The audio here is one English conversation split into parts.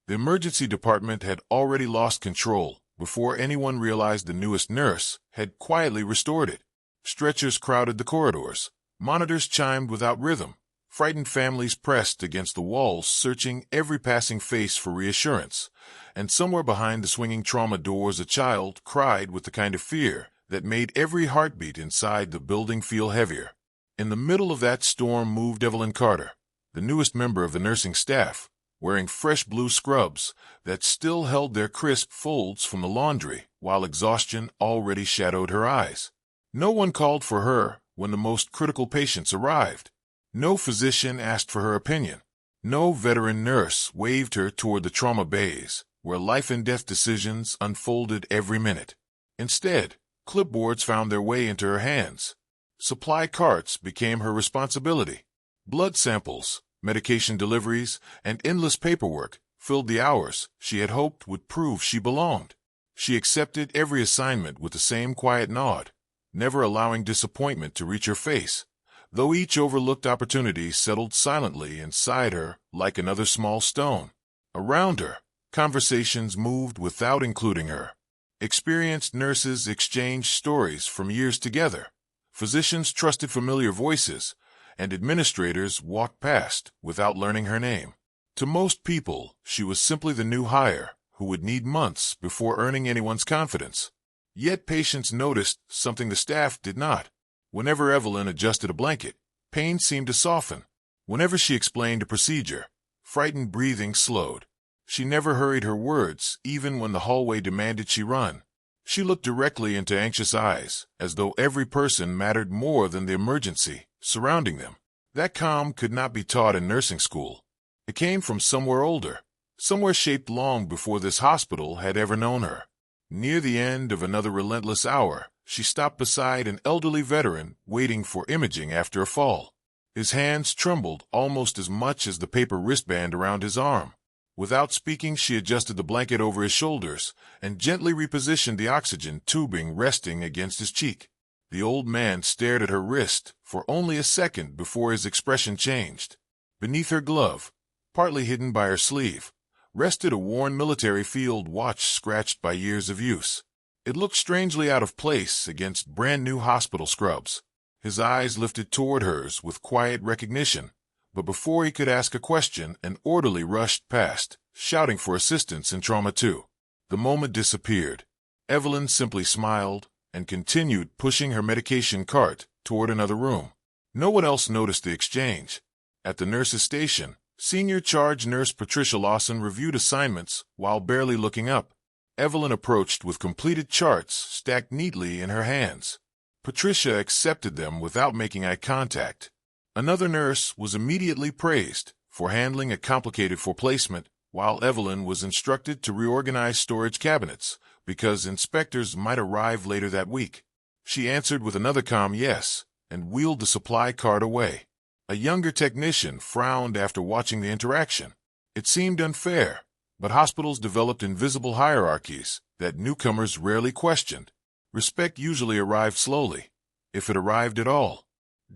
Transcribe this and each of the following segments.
The emergency department had already lost control before anyone realized the newest nurse had quietly restored it. Stretchers crowded the corridors. Monitors chimed without rhythm. Frightened families pressed against the walls, searching every passing face for reassurance. And somewhere behind the swinging trauma doors, a child cried with the kind of fear that made every heartbeat inside the building feel heavier. In the middle of that storm moved Evelyn Carter, the newest member of the nursing staff, wearing fresh blue scrubs that still held their crisp folds from the laundry, while exhaustion already shadowed her eyes. No one called for her when the most critical patients arrived. No physician asked for her opinion. No veteran nurse waved her toward the trauma bays, where life-and-death decisions unfolded every minute. Instead, clipboards found their way into her hands. Supply carts became her responsibility. Blood samples, medication deliveries, and endless paperwork filled the hours she had hoped would prove she belonged. She accepted every assignment with the same quiet nod, never allowing disappointment to reach her face, though each overlooked opportunity settled silently inside her like another small stone. Around her, conversations moved without including her. Experienced nurses exchanged stories from years together. Physicians trusted familiar voices, and administrators walked past without learning her name. To most people, she was simply the new hire who would need months before earning anyone's confidence. Yet patients noticed something the staff did not. Whenever Evelyn adjusted a blanket, pain seemed to soften. Whenever she explained a procedure, frightened breathing slowed. She never hurried her words, even when the hallway demanded she run. She looked directly into anxious eyes, as though every person mattered more than the emergency surrounding them. That calm could not be taught in nursing school. It came from somewhere older, somewhere shaped long before this hospital had ever known her. Near the end of another relentless hour, she stopped beside an elderly veteran waiting for imaging after a fall. His hands trembled almost as much as the paper wristband around his arm. Without speaking, she adjusted the blanket over his shoulders and gently repositioned the oxygen tubing resting against his cheek. The old man stared at her wrist for only a second before his expression changed. Beneath her glove, partly hidden by her sleeve, rested a worn military field watch scratched by years of use. It looked strangely out of place against brand-new hospital scrubs. His eyes lifted toward hers with quiet recognition, but before he could ask a question, an orderly rushed past, shouting for assistance in Trauma 2. The moment disappeared. Evelyn simply smiled and continued pushing her medication cart toward another room. No one else noticed the exchange. At the nurse's station, Senior Charge Nurse Patricia Lawson reviewed assignments while barely looking up. Evelyn approached with completed charts stacked neatly in her hands. Patricia accepted them without making eye contact. Another nurse was immediately praised for handling a complicated placement, while Evelyn was instructed to reorganize storage cabinets because inspectors might arrive later that week. She answered with another calm yes and wheeled the supply cart away. A younger technician frowned after watching the interaction. It seemed unfair, but hospitals developed invisible hierarchies that newcomers rarely questioned. Respect usually arrived slowly, if it arrived at all.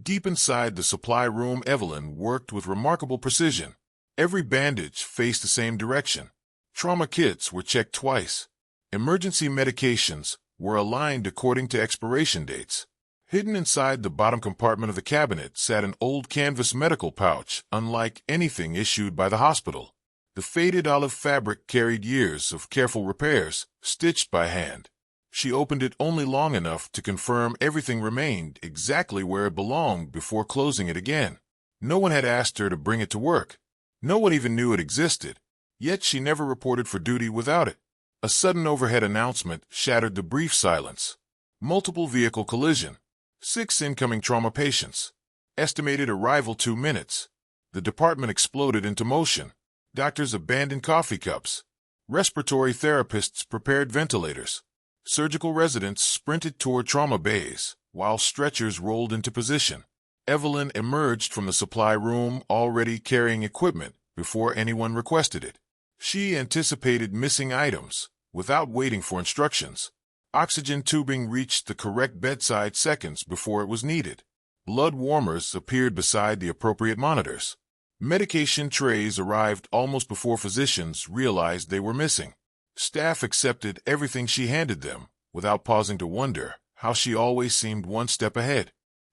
Deep inside the supply room, Evelyn worked with remarkable precision. Every bandage faced the same direction. Trauma kits were checked twice. Emergency medications were aligned according to expiration dates. Hidden inside the bottom compartment of the cabinet sat an old canvas medical pouch, unlike anything issued by the hospital. The faded olive fabric carried years of careful repairs, stitched by hand. She opened it only long enough to confirm everything remained exactly where it belonged before closing it again. No one had asked her to bring it to work. No one even knew it existed. Yet she never reported for duty without it. A sudden overhead announcement shattered the brief silence. Multiple vehicle collision. 6 incoming trauma patients. Estimated arrival 2 minutes. The department exploded into motion. Doctors abandoned coffee cups. Respiratory therapists prepared ventilators. Surgical residents sprinted toward trauma bays, while stretchers rolled into position. Evelyn emerged from the supply room already carrying equipment before anyone requested it. She anticipated missing items without waiting for instructions. Oxygen tubing reached the correct bedside seconds before it was needed. Blood warmers appeared beside the appropriate monitors. Medication trays arrived almost before physicians realized they were missing. Staff accepted everything she handed them, without pausing to wonder how she always seemed one step ahead.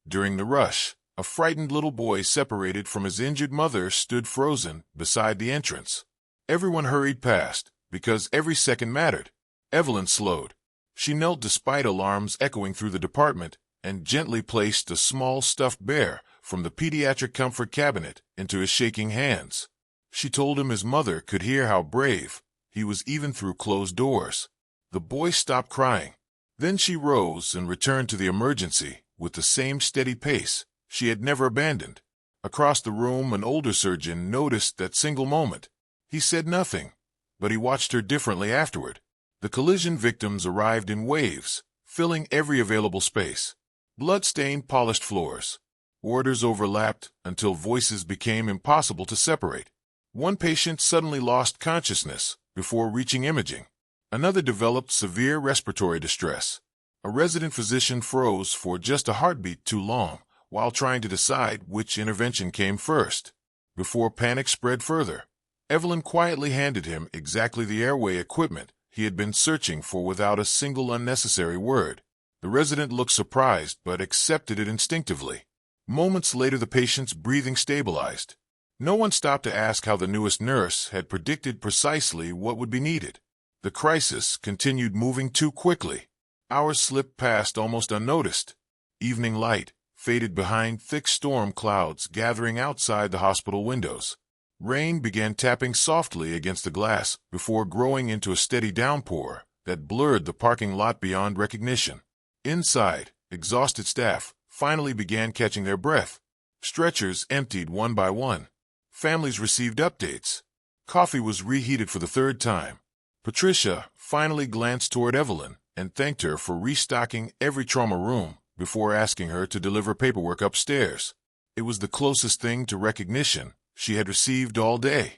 During the rush, a frightened little boy separated from his injured mother stood frozen beside the entrance. Everyone hurried past, because every second mattered. Evelyn slowed. She knelt despite alarms echoing through the department and gently placed a small stuffed bear from the pediatric comfort cabinet into his shaking hands. She told him his mother could hear how brave he was even through closed doors. The boy stopped crying. Then she rose and returned to the emergency with the same steady pace she had never abandoned. Across the room, an older surgeon noticed that single moment. He said nothing, but he watched her differently afterward. The collision victims arrived in waves, filling every available space. Blood-stained polished floors. Warders overlapped until voices became impossible to separate. One patient suddenly lost consciousness before reaching imaging. Another developed severe respiratory distress. A resident physician froze for just a heartbeat too long while trying to decide which intervention came first. Before panic spread further, Evelyn quietly handed him exactly the airway equipment he had been searching for without a single unnecessary word. The resident looked surprised but accepted it instinctively. Moments later, the patient's breathing stabilized. No one stopped to ask how the newest nurse had predicted precisely what would be needed. The crisis continued moving too quickly. Hours slipped past almost unnoticed. Evening light faded behind thick storm clouds gathering outside the hospital windows. Rain began tapping softly against the glass before growing into a steady downpour that blurred the parking lot beyond recognition. Inside, exhausted staff finally began catching their breath. Stretchers emptied one by one. Families received updates. Coffee was reheated for the third time. Patricia finally glanced toward Evelyn and thanked her for restocking every trauma room before asking her to deliver paperwork upstairs. It was the closest thing to recognition she had received all day.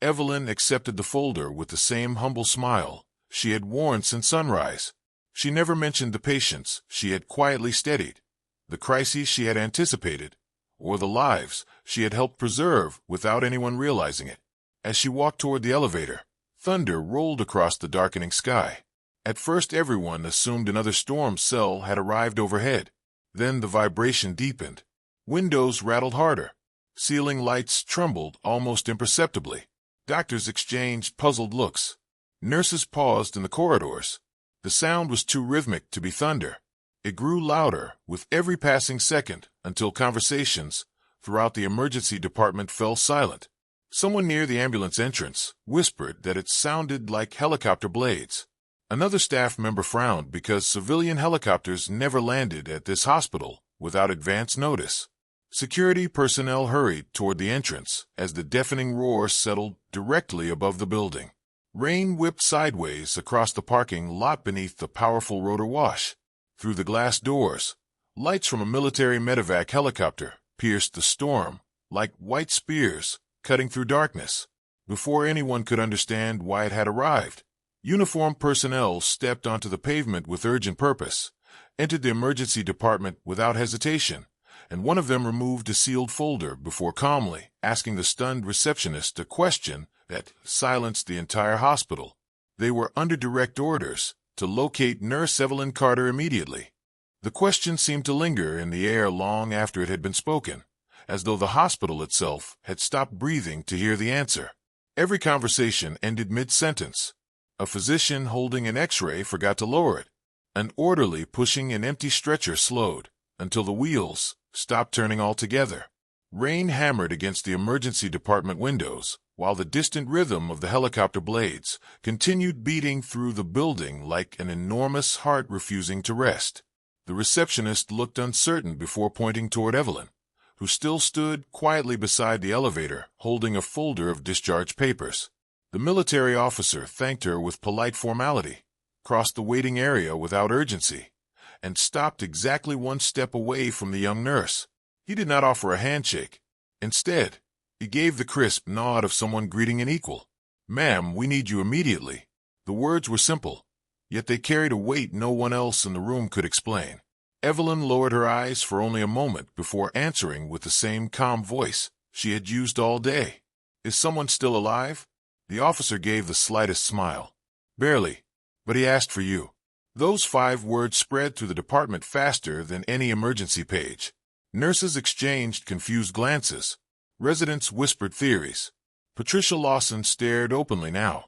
Evelyn accepted the folder with the same humble smile she had worn since sunrise. She never mentioned the patients she had quietly steadied, the crises she had anticipated, or the lives she had helped preserve without anyone realizing it. As she walked toward the elevator, thunder rolled across the darkening sky. At first, everyone assumed another storm cell had arrived overhead. Then the vibration deepened. Windows rattled harder. Ceiling lights trembled almost imperceptibly. Doctors exchanged puzzled looks. Nurses paused in the corridors. The sound was too rhythmic to be thunder. It grew louder with every passing second until conversations throughout the emergency department fell silent. Someone near the ambulance entrance whispered that it sounded like helicopter blades. Another staff member frowned because civilian helicopters never landed at this hospital without advance notice. Security personnel hurried toward the entrance as the deafening roar settled directly above the building. Rain whipped sideways across the parking lot beneath the powerful rotor wash. Through the glass doors, lights from a military medevac helicopter pierced the storm like white spears cutting through darkness. Before anyone could understand why it had arrived, uniformed personnel stepped onto the pavement with urgent purpose, entered the emergency department without hesitation, and one of them removed a sealed folder before calmly asking the stunned receptionist a question that silenced the entire hospital. They were under direct orders to locate Nurse Evelyn Carter immediately. The question seemed to linger in the air long after it had been spoken, as though the hospital itself had stopped breathing to hear the answer. Every conversation ended mid-sentence. A physician holding an X-ray forgot to lower it. An orderly pushing an empty stretcher slowed until the wheels stopped turning altogether. Rain hammered against the emergency department windows, while the distant rhythm of the helicopter blades continued beating through the building like an enormous heart refusing to rest. The receptionist looked uncertain before pointing toward Evelyn, who still stood quietly beside the elevator, holding a folder of discharge papers. The military officer thanked her with polite formality, crossed the waiting area without urgency, and stopped exactly one step away from the young nurse. He did not offer a handshake. Instead, he gave the crisp nod of someone greeting an equal. "Ma'am, we need you immediately." The words were simple, yet they carried a weight no one else in the room could explain. Evelyn lowered her eyes for only a moment before answering with the same calm voice. she had used all day. Is someone still alive? The officer gave the slightest smile. Barely, but he asked for you. Those 5 words spread through the department faster than any emergency page. Nurses exchanged confused glances. Residents whispered theories. Patricia Lawson stared openly now.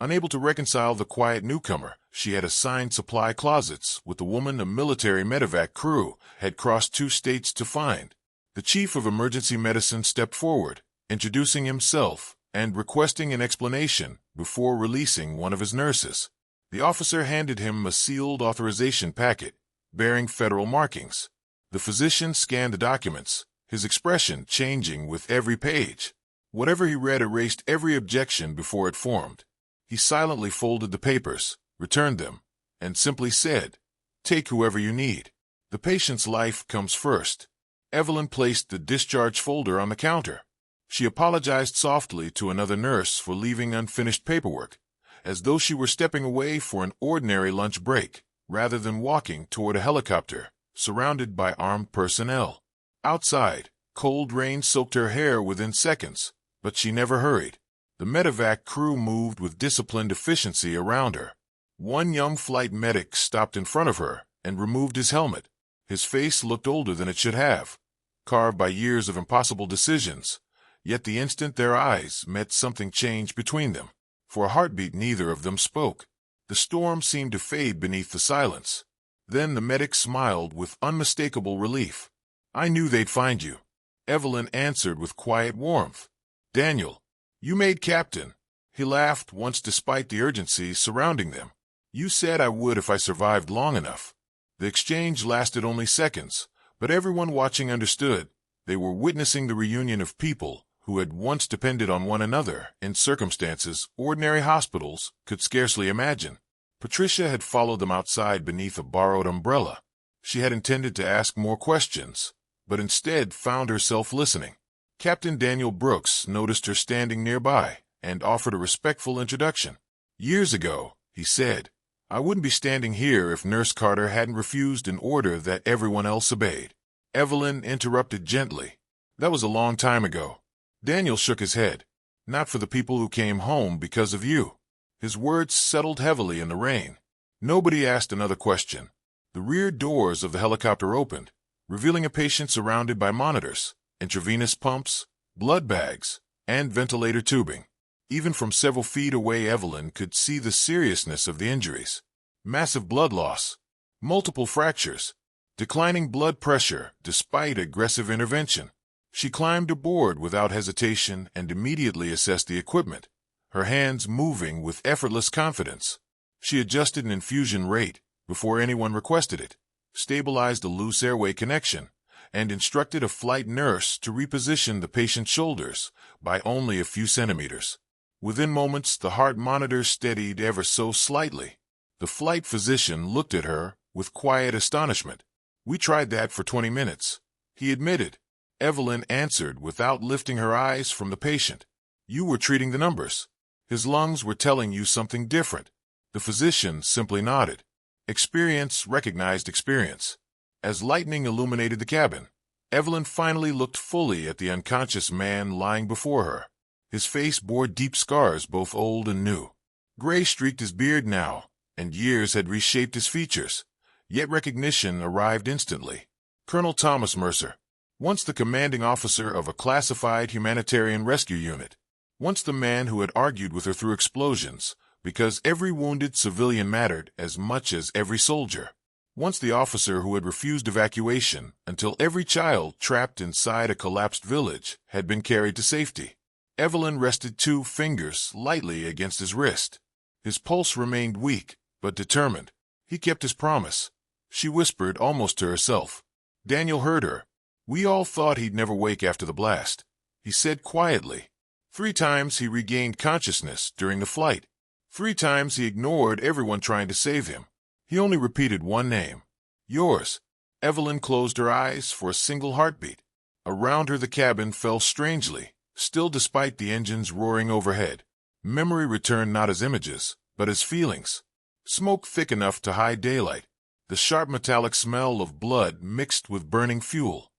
Unable to reconcile the quiet newcomer, she had assigned supply closets with the woman a military medevac crew had crossed 2 states to find. The chief of emergency medicine stepped forward, introducing himself and requesting an explanation before releasing one of his nurses. The officer handed him a sealed authorization packet bearing federal markings. The physician scanned the documents, his expression changing with every page. Whatever he read erased every objection before it formed. He silently folded the papers, returned them, and simply said, "Take whoever you need. The patient's life comes first." Evelyn placed the discharge folder on the counter. She apologized softly to another nurse for leaving unfinished paperwork, as though she were stepping away for an ordinary lunch break, rather than walking toward a helicopter, surrounded by armed personnel. Outside, cold rain soaked her hair within seconds, but she never hurried. The medevac crew moved with disciplined efficiency around her. One young flight medic stopped in front of her and removed his helmet. His face looked older than it should have, carved by years of impossible decisions, yet the instant their eyes met something changed between them. For a heartbeat neither of them spoke. The storm seemed to fade beneath the silence. Then the medic smiled with unmistakable relief. "I knew they'd find you," Evelyn answered with quiet warmth. "Daniel, you made captain." He laughed once despite the urgency surrounding them. "You said I would if I survived long enough." The exchange lasted only seconds, but everyone watching understood. They were witnessing the reunion of people who had once depended on one another in circumstances ordinary hospitals could scarcely imagine. Patricia had followed them outside beneath a borrowed umbrella. She had intended to ask more questions, but instead found herself listening. Captain Daniel Brooks noticed her standing nearby and offered a respectful introduction. "Years ago," he said, "I wouldn't be standing here if Nurse Carter hadn't refused an order that everyone else obeyed." Evelyn interrupted gently. "That was a long time ago." Daniel shook his head. "Not for the people who came home because of you." His words settled heavily in the rain. Nobody asked another question. The rear doors of the helicopter opened, revealing a patient surrounded by monitors, intravenous pumps, blood bags, and ventilator tubing. Even from several feet away, Evelyn could see the seriousness of the injuries. Massive blood loss, multiple fractures, declining blood pressure despite aggressive intervention. She climbed aboard without hesitation and immediately assessed the equipment, her hands moving with effortless confidence. She adjusted an infusion rate before anyone requested it, stabilized a loose airway connection, and instructed a flight nurse to reposition the patient's shoulders by only a few centimeters. Within moments, the heart monitor steadied ever so slightly. The flight physician looked at her with quiet astonishment. "We tried that for 20 minutes, he admitted. Evelyn answered without lifting her eyes from the patient. "You were treating the numbers. His lungs were telling you something different." The physician simply nodded. Experience recognized experience. As lightning illuminated the cabin, Evelyn finally looked fully at the unconscious man lying before her. His face bore deep scars, both old and new. Gray streaked his beard now, and years had reshaped his features. Yet recognition arrived instantly. Colonel Thomas Mercer, once the commanding officer of a classified humanitarian rescue unit. Once the man who had argued with her through explosions, because every wounded civilian mattered as much as every soldier. Once the officer who had refused evacuation until every child trapped inside a collapsed village had been carried to safety. Evelyn rested 2 fingers lightly against his wrist. His pulse remained weak, but determined. He kept his promise. She whispered almost to herself. Daniel heard her. "We all thought he'd never wake after the blast," he said quietly. 3 times he regained consciousness during the flight. 3 times he ignored everyone trying to save him. He only repeated one name. "Yours." Evelyn closed her eyes for a single heartbeat. Around her the cabin fell strangely, still despite the engines roaring overhead. Memory returned not as images, but as feelings. Smoke thick enough to hide daylight. The sharp metallic smell of blood mixed with burning fuel.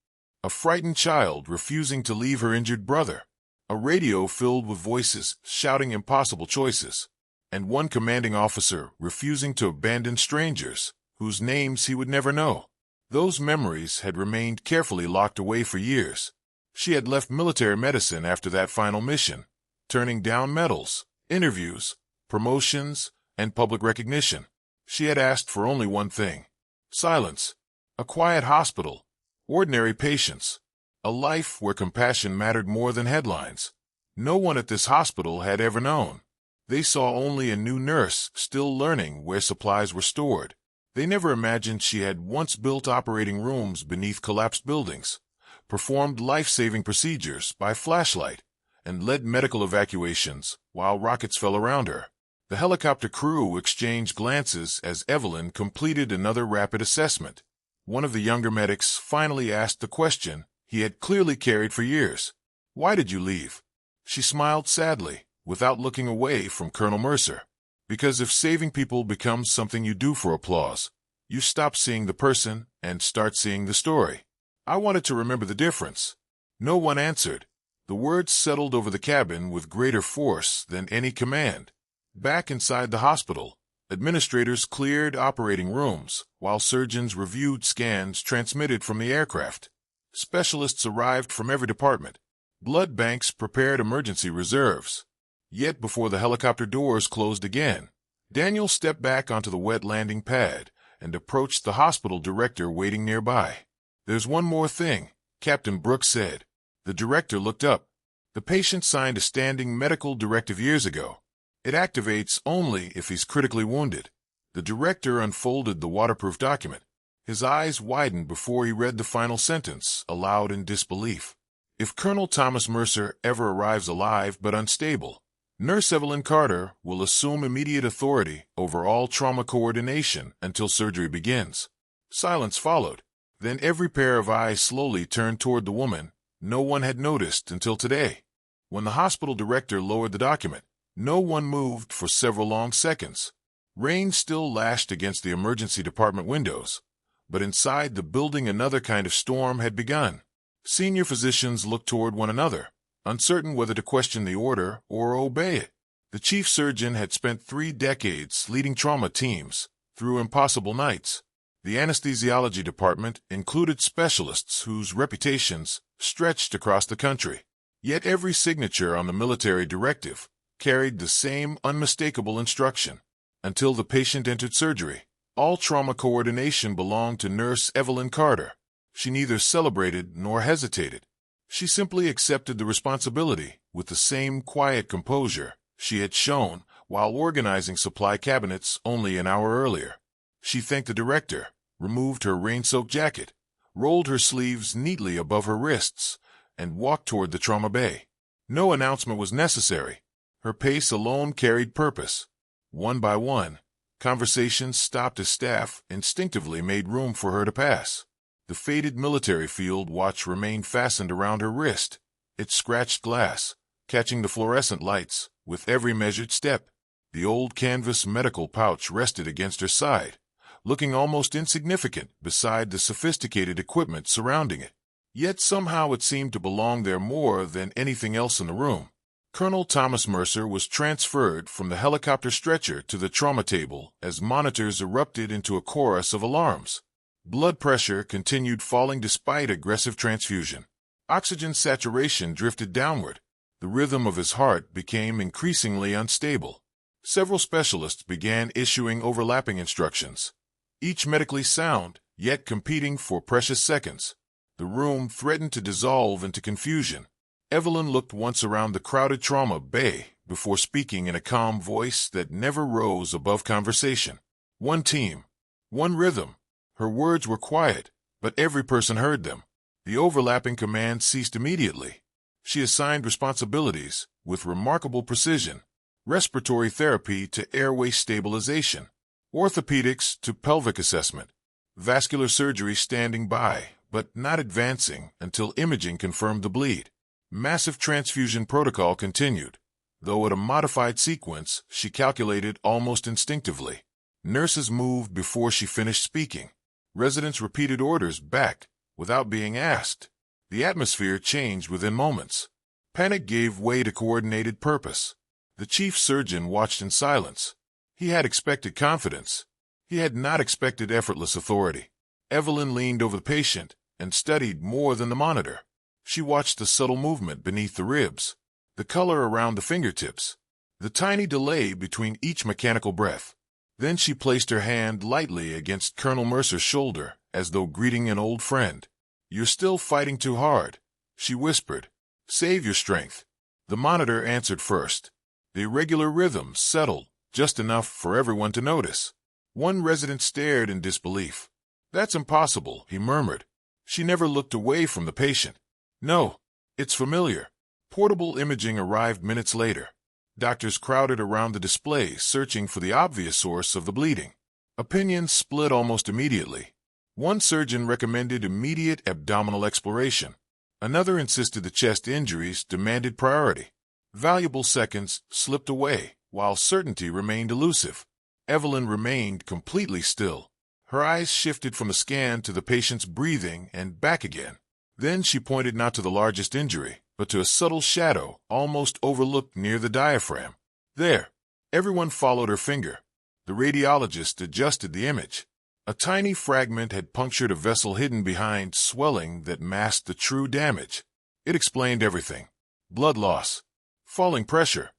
a frightened child refusing to leave her injured brother, a radio filled with voices shouting impossible choices, and one commanding officer refusing to abandon strangers whose names he would never know. Those memories had remained carefully locked away for years. She had left military medicine after that final mission, turning down medals, interviews, promotions, and public recognition. She had asked for only one thing: silence, a quiet hospital, ordinary patients, a life where compassion mattered more than headlines. No one at this hospital had ever known. They saw only a new nurse still learning where supplies were stored. They never imagined she had once built operating rooms beneath collapsed buildings, performed life-saving procedures by flashlight, and led medical evacuations while rockets fell around her. The helicopter crew exchanged glances as Evelyn completed another rapid assessment. One of the younger medics finally asked the question he had clearly carried for years. "Why did you leave?" She smiled sadly, without looking away from Colonel Mercer. "Because if saving people becomes something you do for applause, you stop seeing the person and start seeing the story." I wanted to remember the difference. No one answered. The words settled over the cabin with greater force than any command. Back inside the hospital, administrators cleared operating rooms, while surgeons reviewed scans transmitted from the aircraft. Specialists arrived from every department. Blood banks prepared emergency reserves. Yet before the helicopter doors closed again, Daniel stepped back onto the wet landing pad and approached the hospital director waiting nearby. "There's one more thing," Captain Brooks said. The director looked up. "The patient signed a standing medical directive years ago. It activates only if he's critically wounded." The director unfolded the waterproof document. His eyes widened before he read the final sentence aloud in disbelief. "If Colonel Thomas Mercer ever arrives alive but unstable, Nurse Evelyn Carter will assume immediate authority over all trauma coordination until surgery begins." Silence followed. Then every pair of eyes slowly turned toward the woman no one had noticed until today. When the hospital director lowered the document, no one moved for several long seconds. Rain still lashed against the emergency department windows, but inside the building another kind of storm had begun. Senior physicians looked toward one another, uncertain whether to question the order or obey it. The chief surgeon had spent 3 decades leading trauma teams through impossible nights. The anesthesiology department included specialists whose reputations stretched across the country. Yet every signature on the military directive carried the same unmistakable instruction. Until the patient entered surgery, all trauma coordination belonged to Nurse Evelyn Carter. She neither celebrated nor hesitated. She simply accepted the responsibility with the same quiet composure she had shown while organizing supply cabinets only an hour earlier. She thanked the director, removed her rain-soaked jacket, rolled her sleeves neatly above her wrists, and walked toward the trauma bay. No announcement was necessary. Her pace alone carried purpose. One by one, conversations stopped as staff instinctively made room for her to pass. The faded military field watch remained fastened around her wrist. It scratched glass, catching the fluorescent lights with every measured step. The old canvas medical pouch rested against her side, looking almost insignificant beside the sophisticated equipment surrounding it. Yet somehow it seemed to belong there more than anything else in the room. Colonel Thomas Mercer was transferred from the helicopter stretcher to the trauma table as monitors erupted into a chorus of alarms. Blood pressure continued falling despite aggressive transfusion. Oxygen saturation drifted downward. The rhythm of his heart became increasingly unstable. Several specialists began issuing overlapping instructions, each medically sound, yet competing for precious seconds. The room threatened to dissolve into confusion. Evelyn looked once around the crowded trauma bay before speaking in a calm voice that never rose above conversation. One team, one rhythm. Her words were quiet, but every person heard them. The overlapping commands ceased immediately. She assigned responsibilities with remarkable precision: respiratory therapy to airway stabilization, orthopedics to pelvic assessment, vascular surgery standing by, but not advancing until imaging confirmed the bleed. Massive transfusion protocol continued, though at a modified sequence she calculated almost instinctively. Nurses moved before she finished speaking. Residents repeated orders back without being asked. The atmosphere changed within moments. Panic gave way to coordinated purpose. The chief surgeon watched in silence. He had expected confidence. He had not expected effortless authority. Evelyn leaned over the patient and studied more than the monitor. She watched the subtle movement beneath the ribs, the color around the fingertips, the tiny delay between each mechanical breath. Then she placed her hand lightly against Colonel Mercer's shoulder, as though greeting an old friend. "You're still fighting too hard," she whispered. "Save your strength." The monitor answered first. The irregular rhythm settled, just enough for everyone to notice. One resident stared in disbelief. "That's impossible," he murmured. She never looked away from the patient. "No, it's familiar." Portable imaging arrived minutes later. Doctors crowded around the display, searching for the obvious source of the bleeding. Opinions split almost immediately. One surgeon recommended immediate abdominal exploration. Another insisted the chest injuries demanded priority. Valuable seconds slipped away, while certainty remained elusive. Evelyn remained completely still. Her eyes shifted from the scan to the patient's breathing and back again. Then she pointed not to the largest injury, but to a subtle shadow almost overlooked near the diaphragm. "There." Everyone followed her finger. The radiologist adjusted the image. A tiny fragment had punctured a vessel hidden behind swelling that masked the true damage. It explained everything. Blood loss, falling pressure,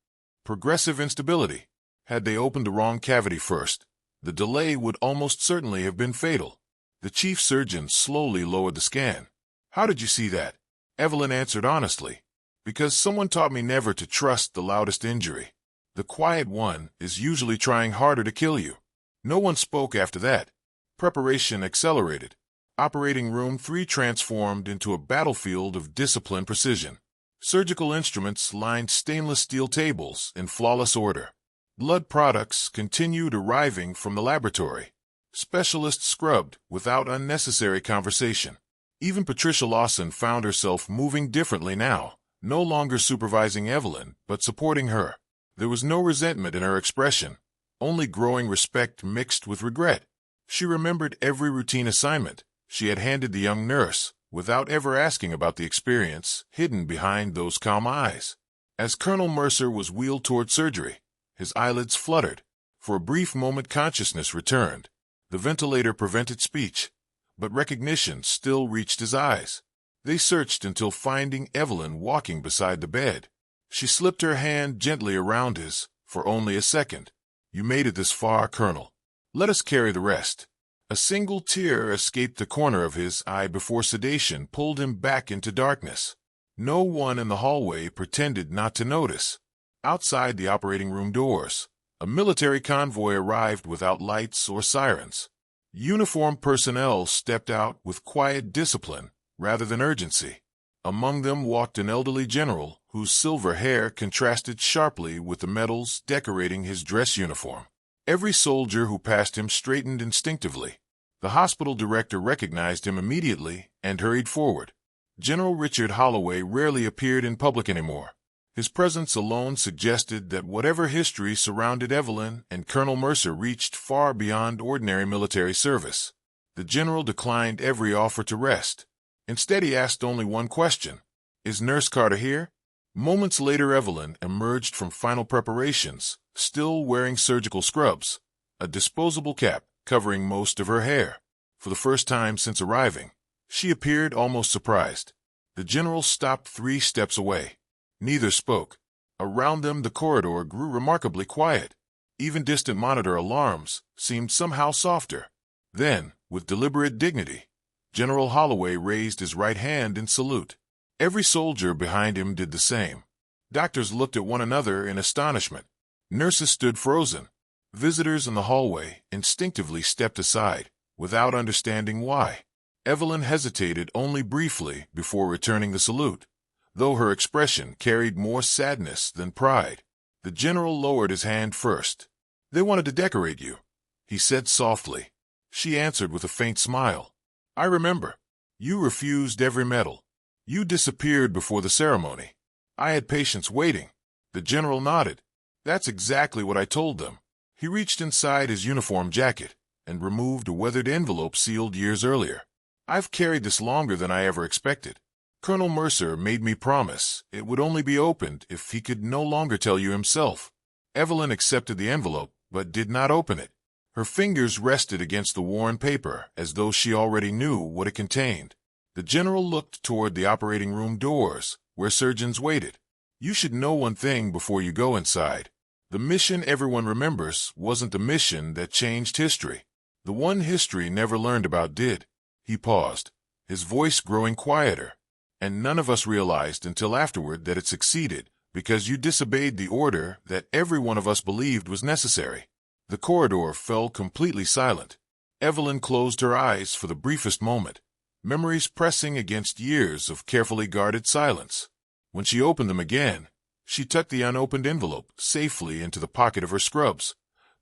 progressive instability. Had they opened the wrong cavity first, the delay would almost certainly have been fatal. The chief surgeon slowly lowered the scan. "How did you see that?" Evelyn answered honestly. "Because someone taught me never to trust the loudest injury. The quiet one is usually trying harder to kill you." No one spoke after that. Preparation accelerated. Operating Room 3 transformed into a battlefield of disciplined precision. Surgical instruments lined stainless steel tables in flawless order. Blood products continued arriving from the laboratory. Specialists scrubbed without unnecessary conversation. Even Patricia Lawson found herself moving differently now, no longer supervising Evelyn, but supporting her. There was no resentment in her expression, only growing respect mixed with regret. She remembered every routine assignment she had handed the young nurse, without ever asking about the experience hidden behind those calm eyes. As Colonel Mercer was wheeled toward surgery, his eyelids fluttered. For a brief moment consciousness returned. The ventilator prevented speech, but recognition still reached his eyes. They searched until finding Evelyn walking beside the bed. She slipped her hand gently around his, for only a second. "You made it this far, Colonel. Let us carry the rest." A single tear escaped the corner of his eye before sedation pulled him back into darkness. No one in the hallway pretended not to notice. Outside the operating room doors, a military convoy arrived without lights or sirens. Uniformed personnel stepped out with quiet discipline rather than urgency. Among them walked an elderly general whose silver hair contrasted sharply with the medals decorating his dress uniform. Every soldier who passed him straightened instinctively. The hospital director recognized him immediately and hurried forward. General Richard Holloway rarely appeared in public anymore. His presence alone suggested that whatever history surrounded Evelyn and Colonel Mercer reached far beyond ordinary military service. The general declined every offer to rest. Instead, he asked only one question: "Is Nurse Carter here?" Moments later, Evelyn emerged from final preparations, still wearing surgical scrubs, a disposable cap covering most of her hair. For the first time since arriving, she appeared almost surprised. The general stopped 3 steps away. Neither spoke. Around them, the corridor grew remarkably quiet. Even distant monitor alarms seemed somehow softer. Then, with deliberate dignity, General Holloway raised his right hand in salute. Every soldier behind him did the same. Doctors looked at one another in astonishment. Nurses stood frozen. Visitors in the hallway instinctively stepped aside, without understanding why. Evelyn hesitated only briefly before returning the salute, though her expression carried more sadness than pride. The general lowered his hand first. "They wanted to decorate you," he said softly. She answered with a faint smile. "I remember. You refused every medal. You disappeared before the ceremony. I had patients waiting." The general nodded. "That's exactly what I told them." He reached inside his uniform jacket and removed a weathered envelope sealed years earlier. "I've carried this longer than I ever expected. Colonel Mercer made me promise it would only be opened if he could no longer tell you himself. Evelyn accepted the envelope, but did not open it. Her fingers rested against the worn paper, as though she already knew what it contained. The general looked toward the operating room doors, where surgeons waited. You should know one thing before you go inside. The mission everyone remembers wasn't the mission that changed history. The one history never learned about did. He paused, his voice growing quieter. And none of us realized until afterward that it succeeded, because you disobeyed the order that every one of us believed was necessary. The corridor fell completely silent. Evelyn closed her eyes for the briefest moment, memories pressing against years of carefully guarded silence. When she opened them again, she tucked the unopened envelope safely into the pocket of her scrubs,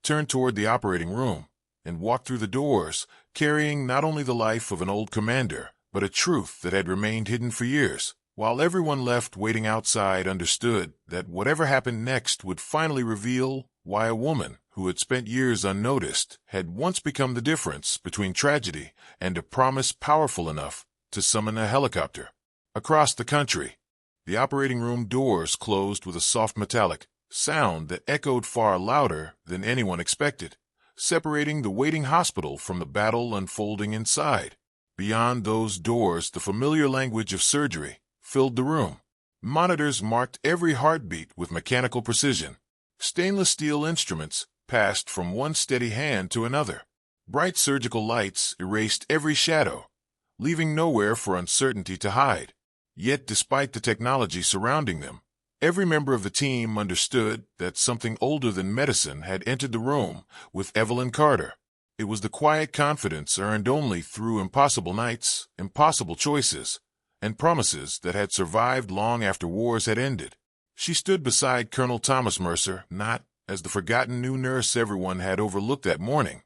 turned toward the operating room, and walked through the doors, carrying not only the life of an old commander, but a truth that had remained hidden for years. While everyone left waiting outside understood that whatever happened next would finally reveal why a woman who had spent years unnoticed had once become the difference between tragedy and a promise powerful enough to summon a helicopter. Across the country, the operating room doors closed with a soft metallic sound that echoed far louder than anyone expected, separating the waiting hospital from the battle unfolding inside. Beyond those doors, the familiar language of surgery filled the room. Monitors marked every heartbeat with mechanical precision. Stainless steel instruments passed from one steady hand to another. Bright surgical lights erased every shadow, leaving nowhere for uncertainty to hide. Yet, despite the technology surrounding them, every member of the team understood that something older than medicine had entered the room with Evelyn Carter. It was the quiet confidence earned only through impossible nights, impossible choices, and promises that had survived long after wars had ended. She stood beside Colonel Thomas Mercer, not as the forgotten new nurse everyone had overlooked that morning,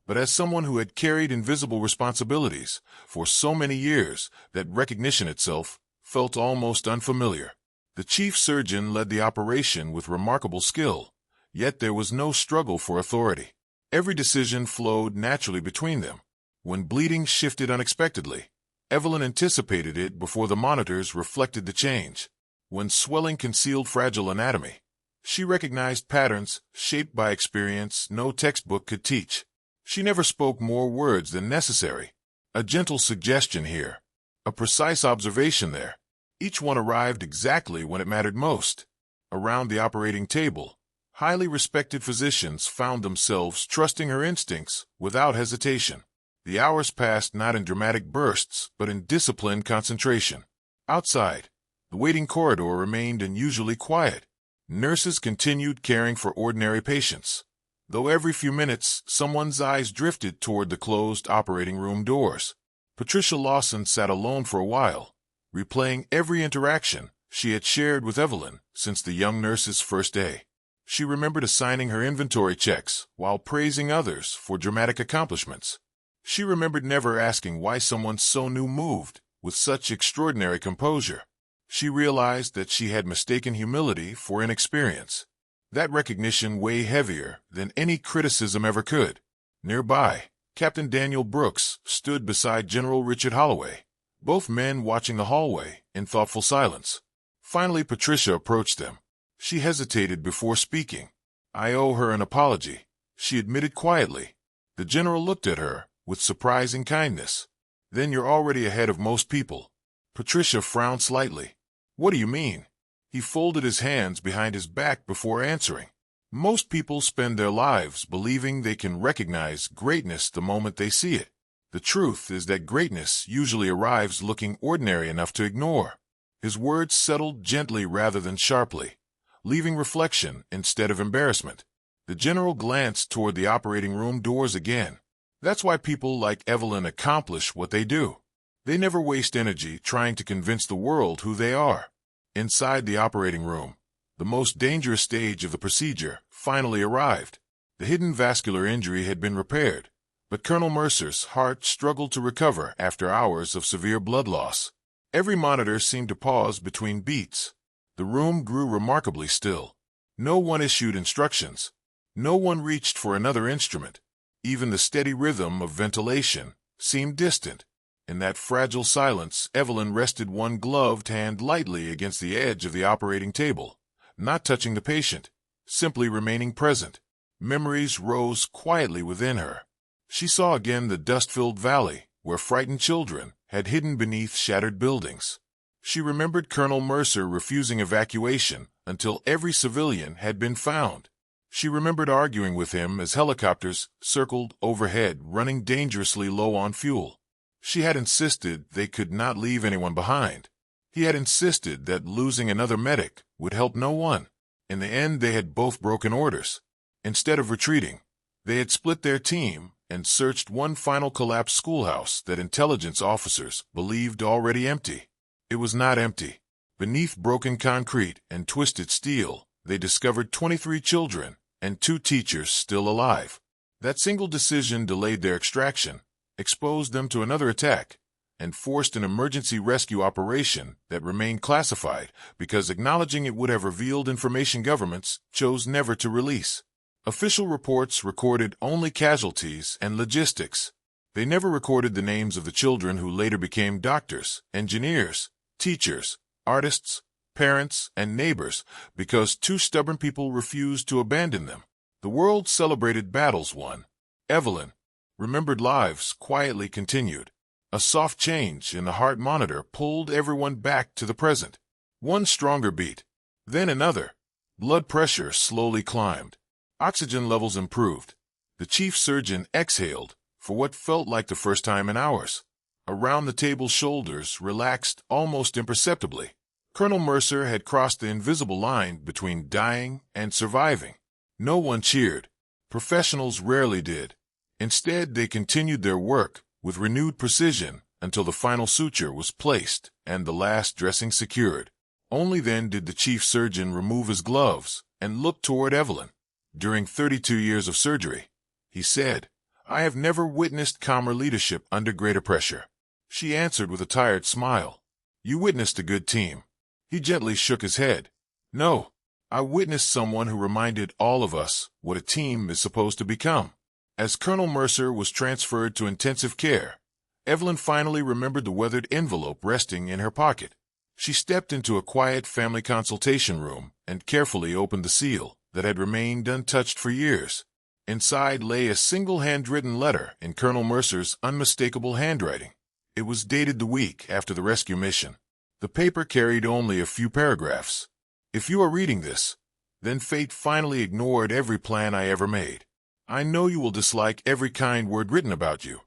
but as someone who had carried invisible responsibilities for so many years that recognition itself felt almost unfamiliar. The chief surgeon led the operation with remarkable skill, yet there was no struggle for authority. Every decision flowed naturally between them. When bleeding shifted unexpectedly, Evelyn anticipated it before the monitors reflected the change. When swelling concealed fragile anatomy, she recognized patterns shaped by experience no textbook could teach. She never spoke more words than necessary. A gentle suggestion here, a precise observation there. Each one arrived exactly when it mattered most. Around the operating table, highly respected physicians found themselves trusting her instincts without hesitation. The hours passed not in dramatic bursts, but in disciplined concentration. Outside, the waiting corridor remained unusually quiet. Nurses continued caring for ordinary patients, though every few minutes someone's eyes drifted toward the closed operating room doors. Patricia Lawson sat alone for a while, replaying every interaction she had shared with Evelyn since the young nurse's first day. She remembered assigning her inventory checks while praising others for dramatic accomplishments. She remembered never asking why someone so new moved with such extraordinary composure. She realized that she had mistaken humility for inexperience. That recognition weighed heavier than any criticism ever could. Nearby, Captain Daniel Brooks stood beside General Richard Holloway, both men watching the hallway in thoughtful silence. Finally, Patricia approached them. She hesitated before speaking. "I owe her an apology," she admitted quietly. The general looked at her with surprising kindness. "Then you're already ahead of most people." Patricia frowned slightly. "What do you mean?" He folded his hands behind his back before answering. "Most people spend their lives believing they can recognize greatness the moment they see it. The truth is that greatness usually arrives looking ordinary enough to ignore." His words settled gently rather than sharply, leaving reflection instead of embarrassment. The general glanced toward the operating room doors again. That's why people like Evelyn accomplish what they do. They never waste energy trying to convince the world who they are. Inside the operating room, the most dangerous stage of the procedure finally arrived. The hidden vascular injury had been repaired, but Colonel Mercer's heart struggled to recover after hours of severe blood loss. Every monitor seemed to pause between beats. The room grew remarkably still. No one issued instructions. No one reached for another instrument. Even the steady rhythm of ventilation seemed distant. In that fragile silence, Evelyn rested one gloved hand lightly against the edge of the operating table, not touching the patient, simply remaining present. Memories rose quietly within her. She saw again the dust-filled valley, where frightened children had hidden beneath shattered buildings. She remembered Colonel Mercer refusing evacuation until every civilian had been found. She remembered arguing with him as helicopters circled overhead, running dangerously low on fuel. She had insisted they could not leave anyone behind. He had insisted that losing another medic would help no one. In the end, they had both broken orders. Instead of retreating, they had split their team and searched one final collapsed schoolhouse that intelligence officers believed already empty. It was not empty. Beneath broken concrete and twisted steel, they discovered 23 children and 2 teachers still alive. That single decision delayed their extraction, exposed them to another attack, and forced an emergency rescue operation that remained classified because acknowledging it would have revealed information governments chose never to release. Official reports recorded only casualties and logistics. They never recorded the names of the children who later became doctors, engineers, teachers, artists, parents, and neighbors because 2 stubborn people refused to abandon them. The world celebrated battles won. Evelyn, remembered lives quietly continued. A soft change in the heart monitor pulled everyone back to the present. One stronger beat, then another. Blood pressure slowly climbed. Oxygen levels improved. The chief surgeon exhaled for what felt like the first time in hours. Around the table's shoulders relaxed almost imperceptibly. Colonel Mercer had crossed the invisible line between dying and surviving. No one cheered. Professionals rarely did. Instead, they continued their work with renewed precision until the final suture was placed and the last dressing secured. Only then did the chief surgeon remove his gloves and look toward Evelyn. During 32 years of surgery, he said, "I have never witnessed calmer leadership under greater pressure." She answered with a tired smile, "You witnessed a good team." He gently shook his head. "No, I witnessed someone who reminded all of us what a team is supposed to become." As Colonel Mercer was transferred to intensive care, Evelyn finally remembered the weathered envelope resting in her pocket. She stepped into a quiet family consultation room and carefully opened the seal that had remained untouched for years. Inside lay a single handwritten letter in Colonel Mercer's unmistakable handwriting. It was dated the week after the rescue mission. The paper carried only a few paragraphs. "If you are reading this, then fate finally ignored every plan I ever made. I know you will dislike every kind word written about you,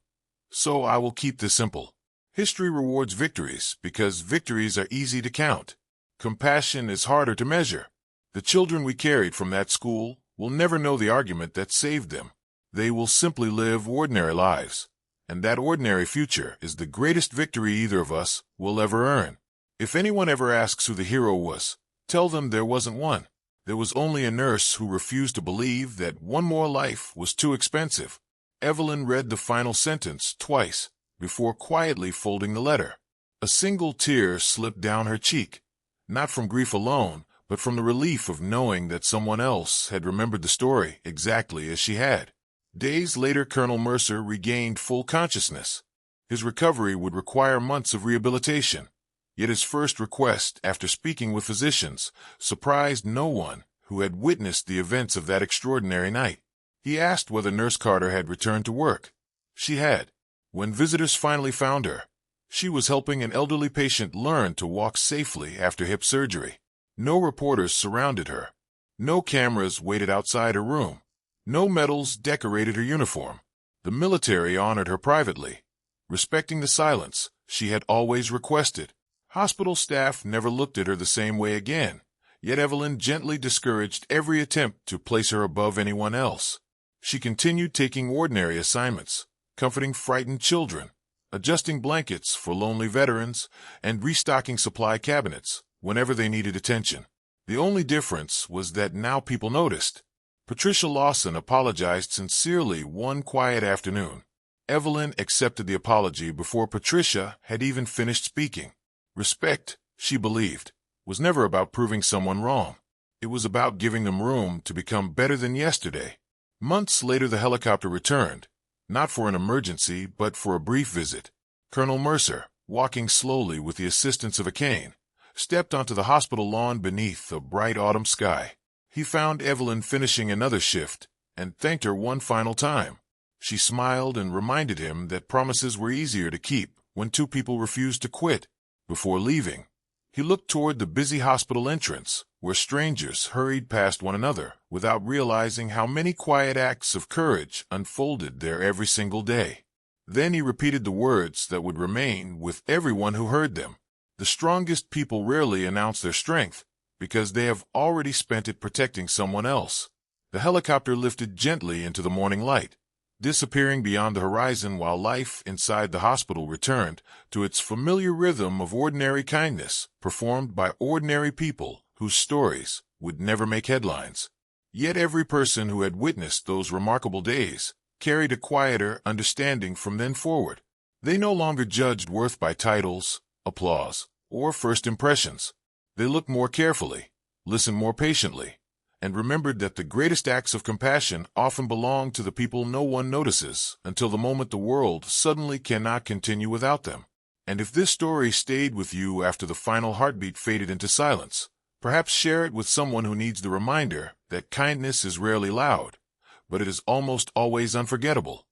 so I will keep this simple. History rewards victories because victories are easy to count. Compassion is harder to measure. The children we carried from that school will never know the argument that saved them. They will simply live ordinary lives, and that ordinary future is the greatest victory either of us will ever earn. If anyone ever asks who the hero was, tell them there wasn't one. There was only a nurse who refused to believe that one more life was too expensive." Evelyn read the final sentence twice before quietly folding the letter. A single tear slipped down her cheek, not from grief alone, but from the relief of knowing that someone else had remembered the story exactly as she had. Days later, Colonel Mercer regained full consciousness. His recovery would require months of rehabilitation. Yet his first request, after speaking with physicians, surprised no one who had witnessed the events of that extraordinary night. He asked whether Nurse Carter had returned to work. She had. When visitors finally found her, she was helping an elderly patient learn to walk safely after hip surgery. No reporters surrounded her. No cameras waited outside her room. No medals decorated her uniform. The military honored her privately, respecting the silence she had always requested. Hospital staff never looked at her the same way again, yet Evelyn gently discouraged every attempt to place her above anyone else. She continued taking ordinary assignments, comforting frightened children, adjusting blankets for lonely veterans, and restocking supply cabinets whenever they needed attention. The only difference was that now people noticed. Patricia Lawson apologized sincerely one quiet afternoon. Evelyn accepted the apology before Patricia had even finished speaking. Respect, she believed, was never about proving someone wrong. It was about giving them room to become better than yesterday. Months later, the helicopter returned, not for an emergency, but for a brief visit. Colonel Mercer, walking slowly with the assistance of a cane, stepped onto the hospital lawn beneath a bright autumn sky. He found Evelyn finishing another shift and thanked her one final time. She smiled and reminded him that promises were easier to keep when two people refused to quit. Before leaving, he looked toward the busy hospital entrance, where strangers hurried past one another without realizing how many quiet acts of courage unfolded there every single day. Then he repeated the words that would remain with everyone who heard them. The strongest people rarely announce their strength because they have already spent it protecting someone else. The helicopter lifted gently into the morning light, disappearing beyond the horizon while life inside the hospital returned to its familiar rhythm of ordinary kindness, performed by ordinary people whose stories would never make headlines. Yet every person who had witnessed those remarkable days carried a quieter understanding from then forward. They no longer judged worth by titles, applause, or first impressions. They looked more carefully, listened more patiently, and remembered that the greatest acts of compassion often belong to the people no one notices until the moment the world suddenly cannot continue without them. And if this story stayed with you after the final heartbeat faded into silence, perhaps share it with someone who needs the reminder that kindness is rarely loud, but it is almost always unforgettable.